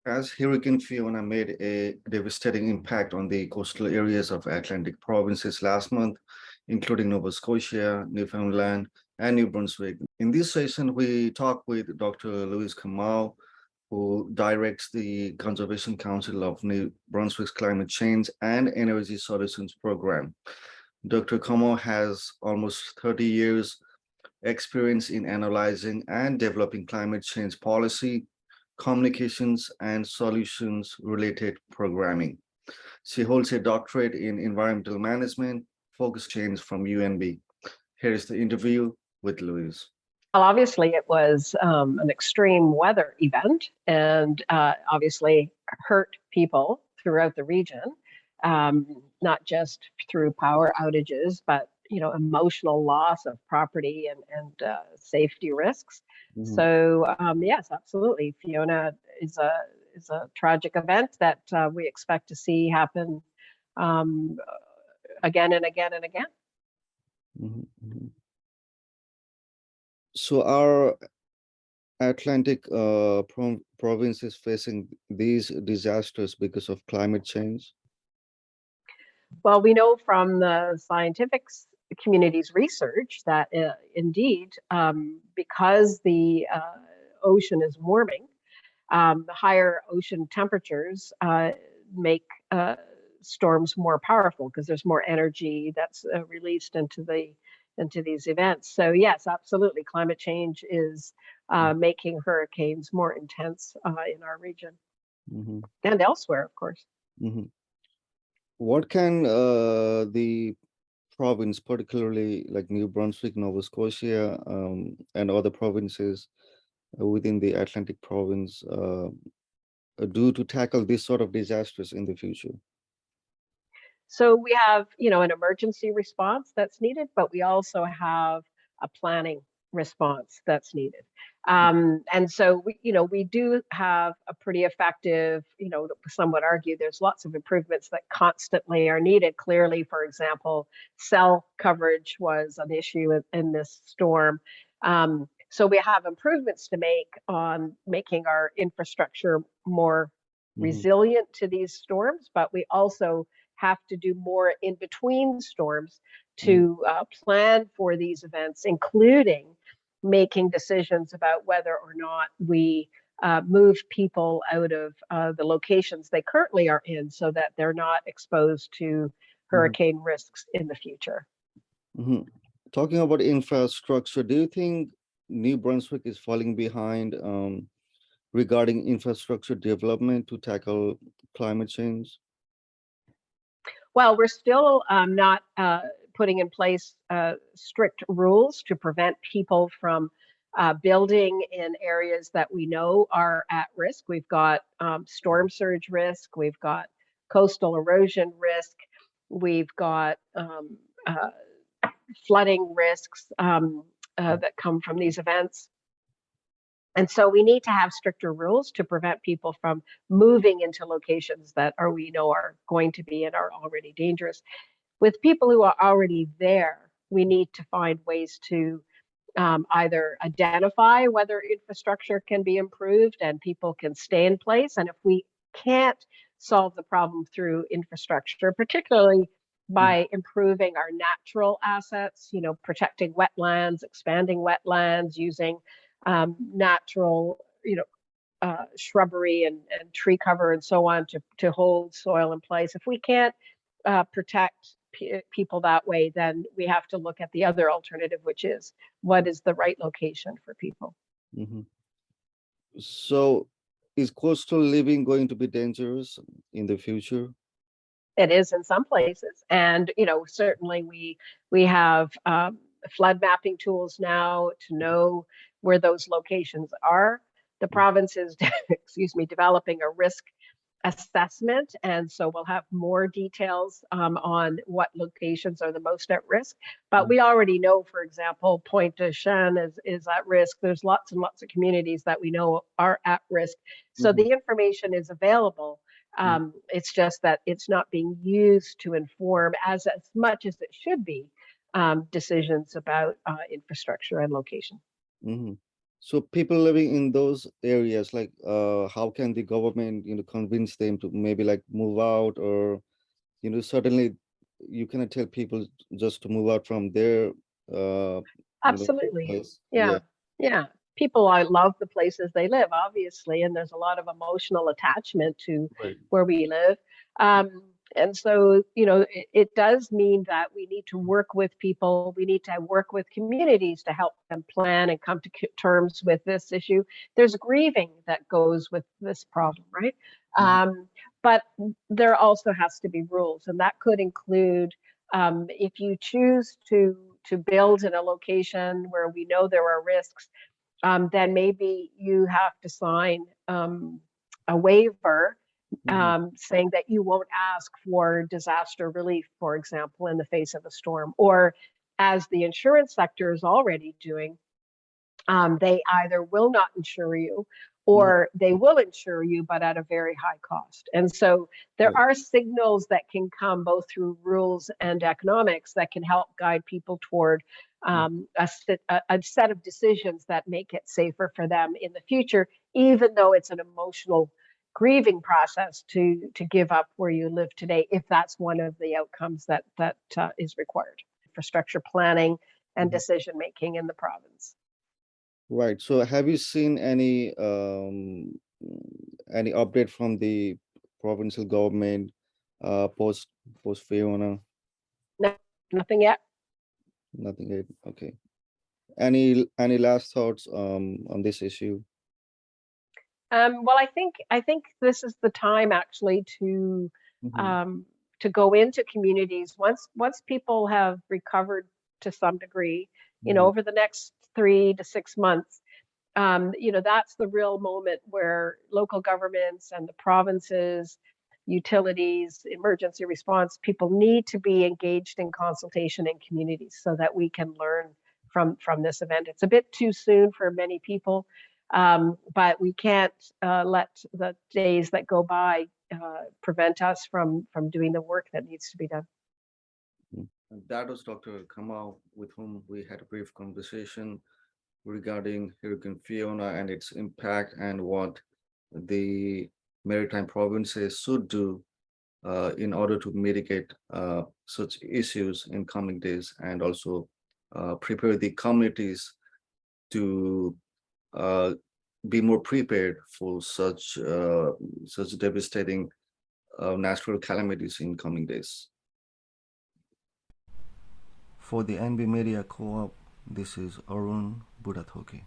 As Hurricane Fiona made a devastating impact on the coastal areas of Atlantic provinces last month, including Nova Scotia, Newfoundland, and New Brunswick. In this session, we talk with Dr. Louise Comeau, who directs the Conservation Council of New Brunswick's Climate Change and Energy Solutions Program. Dr. Comeau has almost 30 years experience in analyzing and developing climate change policy, communications, and solutions related programming. She holds a doctorate in environmental management, focus change from UNB. Here is the interview with Louise. Well, obviously it was an extreme weather event and obviously hurt people throughout the region, not just through power outages, but emotional loss of property and safety risks. Mm-hmm. So yes, absolutely. Fiona is a tragic event that we expect to see happen again and again and again. Mm-hmm. So our Atlantic province is facing these disasters because of climate change? Well, we know from the scientific community's research that indeed, because the ocean is warming, higher ocean temperatures make storms more powerful because there's more energy that's released into these events. So yes, absolutely, climate change is making hurricanes more intense in our region. Mm-hmm. And elsewhere, of course. Mm-hmm. What can the province, particularly like New Brunswick, Nova Scotia, and other provinces within the Atlantic province do to tackle this sort of disasters in the future? So we have, an emergency response that's needed, but we also have a planning response that's needed. And so we do have a pretty effective, some would argue there's lots of improvements that constantly are needed. Clearly, for example, cell coverage was an issue in this storm. So we have improvements to make on making our infrastructure more resilient to these storms, but we also have to do more in between storms to plan for these events, including making decisions about whether or not we move people out of the locations they currently are in so that they're not exposed to hurricane risks in the future. Mm-hmm. Talking about infrastructure, do you think New Brunswick is falling behind regarding infrastructure development to tackle climate change? Well, we're still not putting in place strict rules to prevent people from building in areas that we know are at risk. We've got storm surge risk, we've got coastal erosion risk, we've got flooding risks that come from these events. And so we need to have stricter rules to prevent people from moving into locations that we know are going to be and are already dangerous. With people who are already there, we need to find ways to either identify whether infrastructure can be improved and people can stay in place. And if we can't solve the problem through infrastructure, particularly by improving our natural assets, protecting wetlands, expanding wetlands, using natural, shrubbery and tree cover and so on to hold soil in place. If we can't protect people that way, then we have to look at the other alternative, which is what is the right location for people. Mm-hmm. So is coastal living going to be dangerous in the future? It is in some places. And, certainly we have flood mapping tools now to know where those locations are. The province is, developing a risk assessment. And so we'll have more details on what locations are the most at risk. But we already know, for example, Pointe de Chêne is at risk. There's lots and lots of communities that we know are at risk. So the information is available. It's just that it's not being used to inform as much as it should be decisions about infrastructure and location. Mm-hmm. So people living in those areas, like, how can the government, convince them to maybe like move out, or, suddenly you cannot tell people just to move out from their, uh, Absolutely. place. Yeah. Yeah. Yeah. People, I love the places they live, obviously, and there's a lot of emotional attachment to Right. where we live. And so, it does mean that we need to work with people. We need to work with communities to help them plan and come to terms with this issue. There's grieving that goes with this problem, right? Mhm. But there also has to be rules, and that could include if you choose to build in a location where we know there are risks, then maybe you have to sign a waiver Mhm. saying that you won't ask for disaster relief, for example, in the face of a storm, or as the insurance sector is already doing, they either will not insure you Mhm. or they will insure you, but at a very high cost. And so there Right. are signals that can come both through rules and economics that can help guide people toward a set of decisions that make it safer for them in the future, even though it's an emotional grieving process to give up where you live today, if that's one of the outcomes that is required. Infrastructure planning and Mhm. decision making in the province. Right. So have you seen any update from the provincial government, post Fiona? No, nothing yet. Nothing yet. Okay. Any last thoughts on this issue? Well, I think this is the time actually Mhm. um, to go into communities once people have recovered to some degree, Mhm. over the next 3 to 6 months. That's the real moment where local governments and the provinces, utilities, emergency response people need to be engaged in consultation in communities so that we can learn from this event. It's a bit too soon for many people, but we can't let the days that go by prevent us from doing the work that needs to be done. And that was Dr. Comeau, with whom we had a brief conversation regarding Hurricane Fiona and its impact, and what the maritime provinces should do in order to mitigate such issues in coming days, and also prepare the communities to uh, be more prepared for such devastating natural calamities in coming days. For the NB Media Co-op, this is Arun Budhathoki.